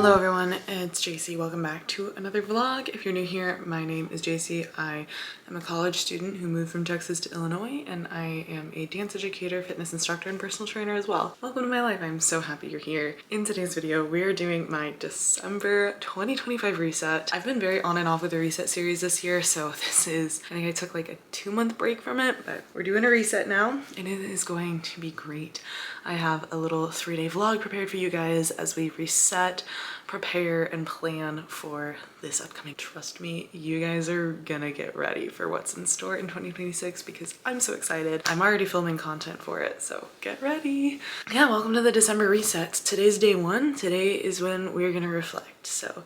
Hello everyone, it's Jaycee. Welcome back to another vlog. If you're new here, my name is Jaycee. I am a college student who moved from Texas to Illinois, and I am a dance educator, fitness instructor, and personal trainer as well. Welcome to my life. I'm so happy you're here. In today's video, we are doing my December 2025 reset. I've been very on and off with the reset series this year, so this is, I think I took like a 2-month break from it, but we're doing a reset now, and it is going to be great. I have a little 3-day vlog prepared for you guys as we reset, prepare, and plan for this upcoming. Trust me, you guys are gonna get ready for what's in store in 2026 because I'm so excited. I'm already filming content for it, so get ready. Yeah, welcome to the December reset. Today's day 1. Today is when we're gonna reflect. So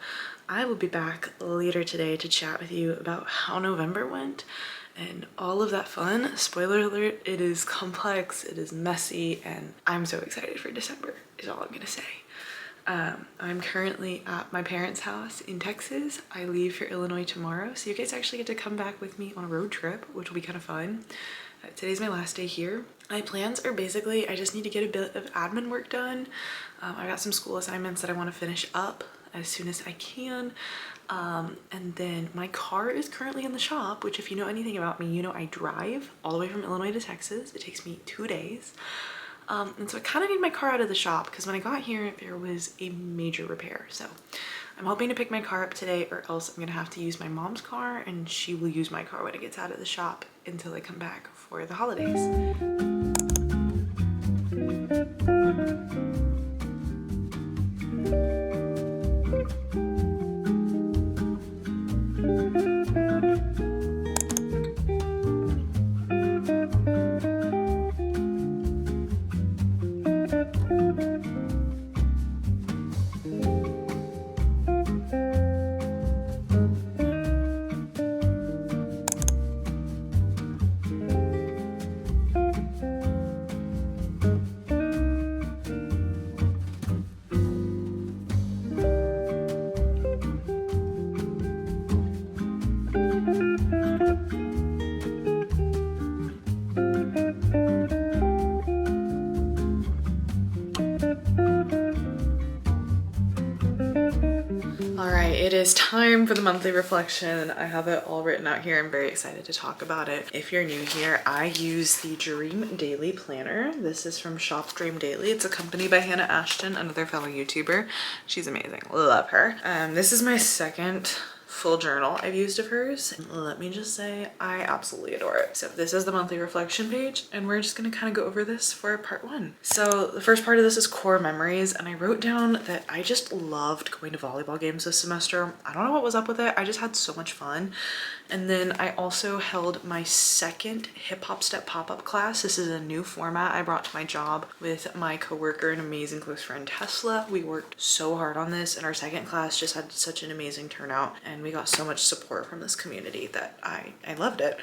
I will be back later today to chat with you about how November went and all of that fun. Spoiler alert, it is complex, it is messy, and I'm so excited for December is all I'm gonna say. I'm currently at my parents' house in Texas. I leave for Illinois tomorrow, so you guys actually get to come back with me on a road trip, which will be kind of fun. Today's my last day here. My plans are basically, I just need to get a bit of admin work done. I got some school assignments that I want to finish up as soon as I can. And then my car is currently in the shop, which if you know anything about me, you know I drive all the way from Illinois to Texas. It takes me 2 days. And so I kind of need my car out of the shop because when I got here, there was a major repair. So I'm hoping to pick my car up today, or else I'm gonna have to use my mom's car, and she will use my car when it gets out of the shop until I come back for the holidays. It is time for the monthly reflection. I have it all written out here. I'm very excited to talk about it. If you're new here, I use the Dream Daily Planner. This is from Shop Dream Daily. It's a company by Hannah Ashton, another fellow YouTuber. She's amazing. Love her. This is my second full journal I've used of hers. Let me just say, I absolutely adore it. So this is the monthly reflection page, and we're just gonna kind of go over this for part 1. So the first part of this is core memories, and I wrote down that I just loved going to volleyball games this semester. I don't know what was up with it. I just had so much fun. And then I also held my second hip hop step pop-up class. This is a new format I brought to my job with my coworker and amazing close friend Tesla. We worked so hard on this, and our second class just had such an amazing turnout, and we got so much support from this community that I loved it.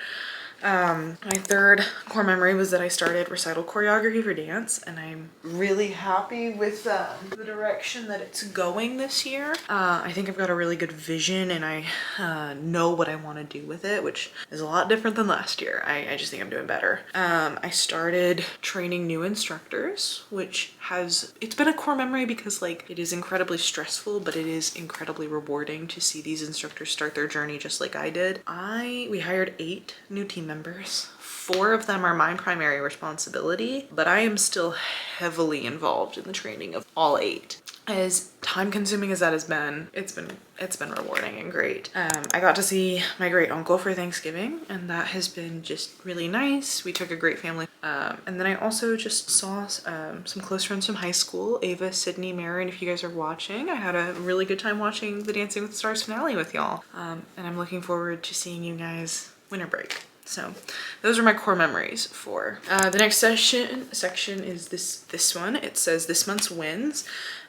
My third core memory was that I started recital choreography for dance, and I'm really happy with the direction that it's going this year. I think I've got a really good vision, and I know what I want to do with it, which is a lot different than last year. I just think I'm doing better. I started training new instructors, which it's been a core memory because like it is incredibly stressful, but it is incredibly rewarding to see these instructors start their journey just like I did. We hired 8 new team members. 4 of them are my primary responsibility, but I am still heavily involved in the training of all 8. As time consuming as that has been, it's been rewarding and great. I got to see my great uncle for Thanksgiving, and that has been just really nice. We took a great family. And then I also just saw some close friends from high school, Ava, Sydney, Maren. If you guys are watching, I had a really good time watching the Dancing with the Stars finale with y'all. And I'm looking forward to seeing you guys winter break. So those are my core memories for the next section is this one. It says this month's wins.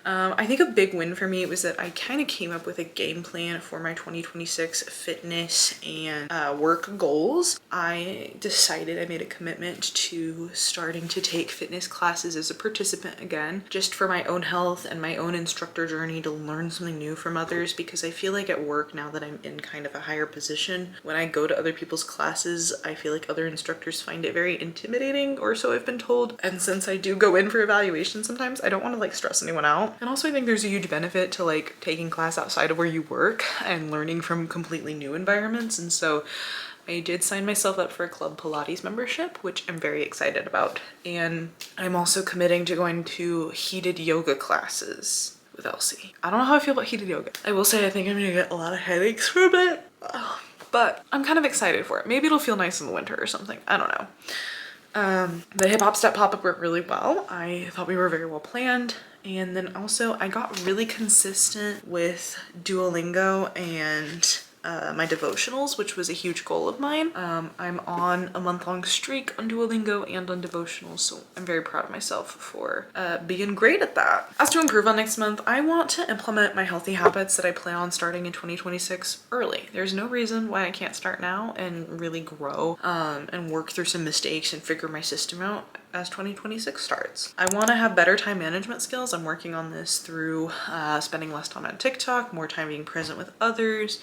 I think a big win for me was that I kind of came up with a game plan for my 2026 fitness and work goals. I made a commitment to starting to take fitness classes as a participant again, just for my own health and my own instructor journey to learn something new from others, because I feel like at work, now that I'm in kind of a higher position, when I go to other people's classes, because I feel like other instructors find it very intimidating, or so I've been told. And since I do go in for evaluation sometimes, I don't want to like stress anyone out. And also I think there's a huge benefit to like taking class outside of where you work and learning from completely new environments. And so I did sign myself up for a Club Pilates membership, which I'm very excited about. And I'm also committing to going to heated yoga classes with Elsie. I don't know how I feel about heated yoga. I will say I think I'm gonna get a lot of headaches from it, but I'm kind of excited for it. Maybe it'll feel nice in the winter or something. I don't know. The hip hop step pop-up worked really well. I thought we were very well planned. And then also I got really consistent with Duolingo and my devotionals, which was a huge goal of mine. I'm on a month-long streak on Duolingo and on devotionals, so I'm very proud of myself for being great at that. As to improve on next month, I want to implement my healthy habits that I plan on starting in 2026 early. There's no reason why I can't start now and really grow and work through some mistakes and figure my system out as 2026 starts. I want to have better time management skills. I'm working on this through spending less time on TikTok, more time being present with others,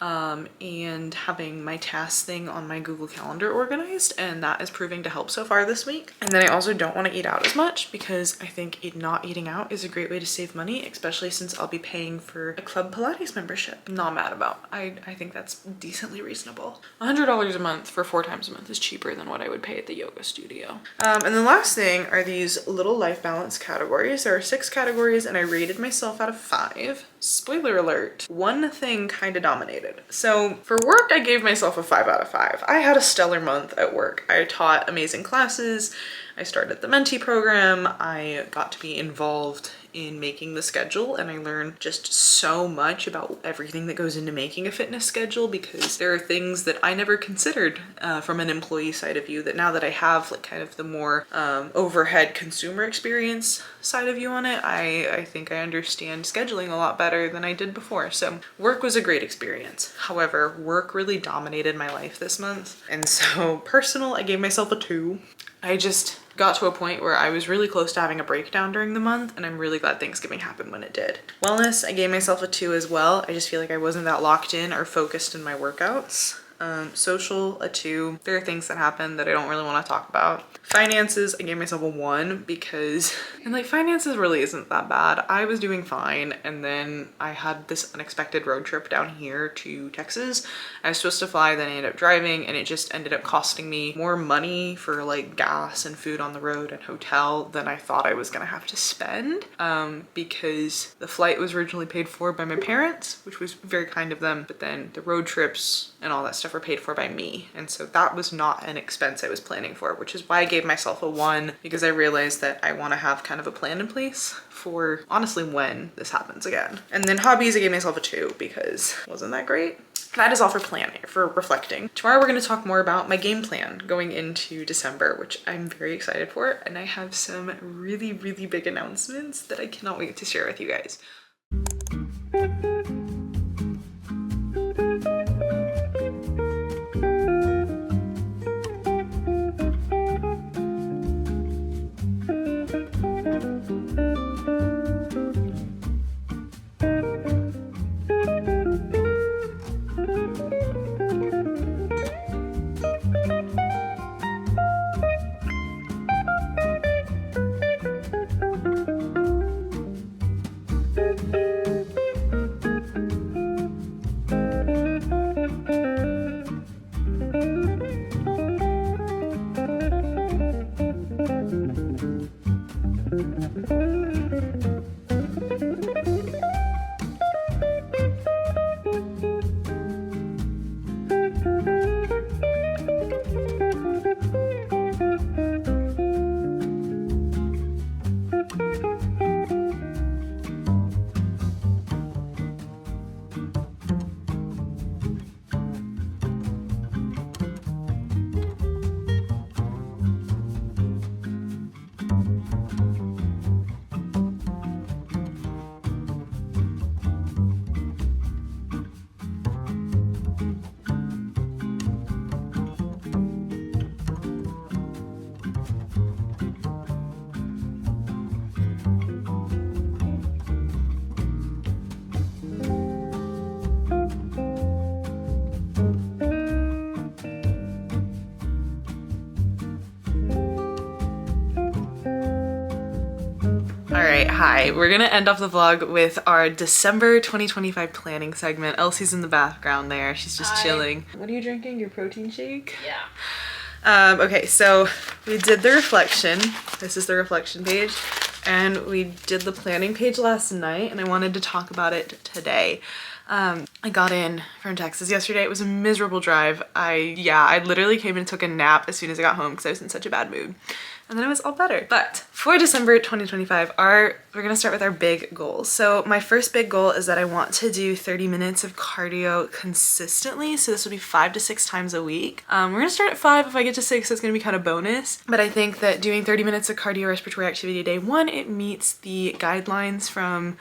and having my tasks thing on my Google Calendar organized, and that is proving to help so far this week. And then I also don't want to eat out as much because I think not eating out is a great way to save money, especially since I'll be paying for a Club Pilates membership. Not mad about. I think that's decently reasonable. $100 a month for 4 times a month is cheaper than what I would pay at the yoga studio. And the last thing are these little life balance categories. There are 6 categories and I rated myself out of 5. Spoiler alert, one thing kind of dominated. So for work, I gave myself a 5 out of 5. I had a stellar month at work. I taught amazing classes. I started the mentee program. I got to be involved in making the schedule, and I learned just so much about everything that goes into making a fitness schedule, because there are things that I never considered from an employee side of view that now that I have like kind of the more overhead consumer experience side of view on it, I think I understand scheduling a lot better than I did before. So work was a great experience. However, work really dominated my life this month. And so personal, I gave myself a 2. I just got to a point where I was really close to having a breakdown during the month, and I'm really glad Thanksgiving happened when it did. Wellness, I gave myself a 2 as well. I just feel like I wasn't that locked in or focused in my workouts. Social, a 2. There are things that happen that I don't really want to talk about. Finances, I gave myself a 1 because, and like finances really isn't that bad. I was doing fine, and then I had this unexpected road trip down here to Texas. I was supposed to fly, then I ended up driving, and it just ended up costing me more money for like gas and food on the road and hotel than I thought I was gonna have to spend, because the flight was originally paid for by my parents, which was very kind of them, but then the road trips and all that stuff were paid for by me. And so that was not an expense I was planning for, which is why I gave myself a 1, because I realized that I want to have kind of a plan in place for honestly when this happens again. And then hobbies, I gave myself a 2 because it wasn't that great. That is all for planning, for reflecting. Tomorrow we're going to talk more about my game plan going into December, which I'm very excited for. And I have some really, really big announcements that I cannot wait to share with you guys. right, hi. We're gonna end off the vlog with our December 2025 planning segment. Elsie's in the background there. She's just chilling. What are you drinking? Your protein shake? Yeah. Okay, so we did the reflection. This is the reflection page. And we did the planning page last night, and I wanted to talk about it today. I got in from Texas yesterday. It was a miserable drive. I literally came and took a nap as soon as I got home because I was in such a bad mood. And then it was all better. But for December 2025, we're gonna start with our big goals. So my first big goal is that I want to do 30 minutes of cardio consistently. So this will be 5 to 6 times a week. We're gonna start at 5. If I get to 6, it's gonna be kind of bonus. But I think that doing 30 minutes of cardio respiratory activity a day, one, it meets the guidelines from,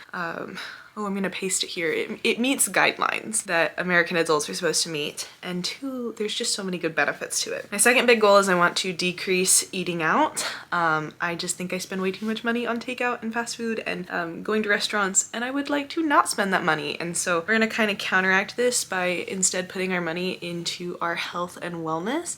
oh, I'm gonna paste it here. It meets guidelines that American adults are supposed to meet. And 2, there's just so many good benefits to it. My second big goal is I want to decrease eating out. I just think I spend way too much money on takeout and fast food and going to restaurants, and I would like to not spend that money. And so we're gonna kind of counteract this by instead putting our money into our health and wellness.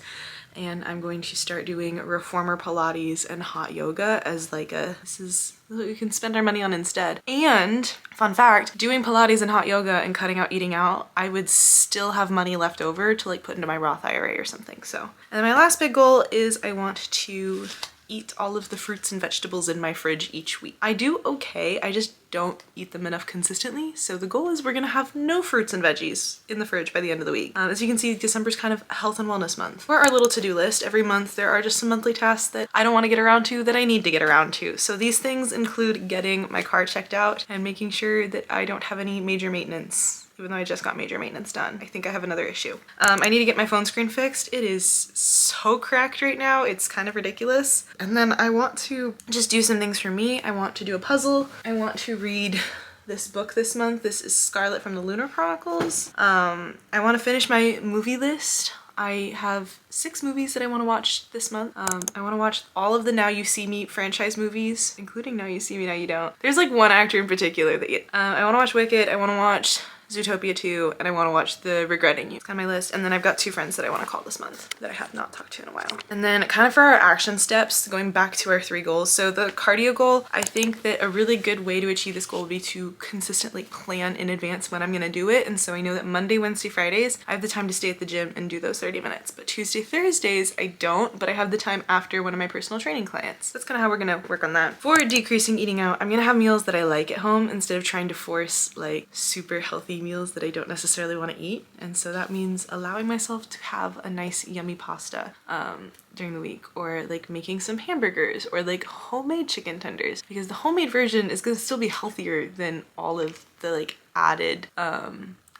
And I'm going to start doing reformer Pilates and hot yoga as like this is what we can spend our money on instead. And fun fact, doing Pilates and hot yoga and cutting out eating out, I would still have money left over to like put into my Roth IRA or something. So, and then my last big goal is I want to eat all of the fruits and vegetables in my fridge each week. I do okay, I just don't eat them enough consistently. So the goal is we're gonna have no fruits and veggies in the fridge by the end of the week. As you can see, December's kind of health and wellness month. For our little to-do list, every month there are just some monthly tasks that I don't want to get around to that I need to get around to. So these things include getting my car checked out and making sure that I don't have any major maintenance. Even though I just got major maintenance done. I think I have another issue. I need to get my phone screen fixed. It is so cracked right now. It's kind of ridiculous. And then I want to just do some things for me. I want to do a puzzle. I want to read this book this month. This is Scarlet from the Lunar Chronicles. I want to finish my movie list. I have 6 movies that I want to watch this month. I want to watch all of the Now You See Me franchise movies, including Now You See Me, Now You Don't. There's like one actor in particular that I want to watch Wicked. I want to watch Zootopia 2, and I want to watch The Regretting You. It's on my list. And then I've got 2 friends that I want to call this month that I have not talked to in a while. And then kind of for our action steps, going back to our 3 goals. So the cardio goal, I think that a really good way to achieve this goal would be to consistently plan in advance when I'm going to do it. And so I know that Monday, Wednesday, Fridays, I have the time to stay at the gym and do those 30 minutes. But Tuesday, Thursdays, I don't, but I have the time after one of my personal training clients. That's kind of how we're going to work on that. For decreasing eating out, I'm going to have meals that I like at home instead of trying to force like super healthy meals that I don't necessarily want to eat. And so that means allowing myself to have a nice yummy pasta during the week, or like making some hamburgers, or like homemade chicken tenders, because the homemade version is going to still be healthier than all of the like added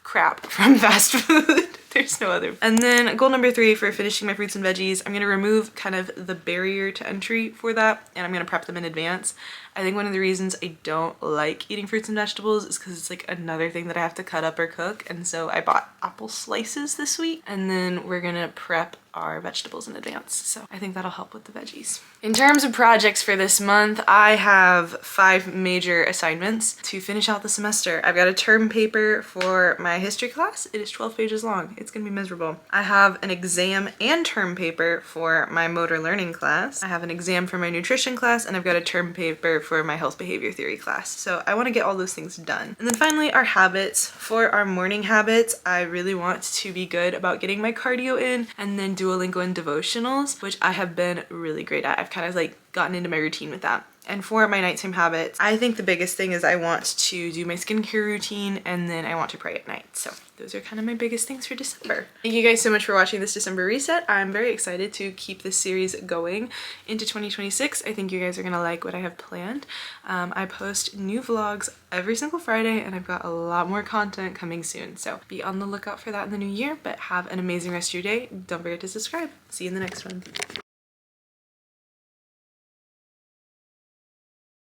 crap from fast food. There's no other. And then goal number 3 for finishing my fruits and veggies, I'm gonna remove kind of the barrier to entry for that, and I'm gonna prep them in advance. I think one of the reasons I don't like eating fruits and vegetables is because it's like another thing that I have to cut up or cook. And so I bought apple slices this week, and then we're gonna prep our vegetables in advance. So I think that'll help with the veggies. In terms of projects for this month, I have 5 major assignments to finish out the semester. I've got a term paper for my history class. It is 12 pages long. It's gonna be miserable. I have an exam and term paper for my motor learning class. I have an exam for my nutrition class, and I've got a term paper for my health behavior theory class. So I want to get all those things done. And then finally, our habits. For our morning habits, I really want to be good about getting my cardio in, and then Duolingo and devotionals, which I have been really great at. I've kind of like gotten into my routine with that. And for my nighttime habits, I think the biggest thing is I want to do my skincare routine, and then I want to pray at night. So those are kind of my biggest things for December. Thank you guys so much for watching this December reset. I'm very excited to keep this series going into 2026. I think you guys are gonna like what I have planned. I post new vlogs every single Friday, and I've got a lot more content coming soon. So be on the lookout for that in the new year, but have an amazing rest of your day. Don't forget to subscribe. See you in the next one.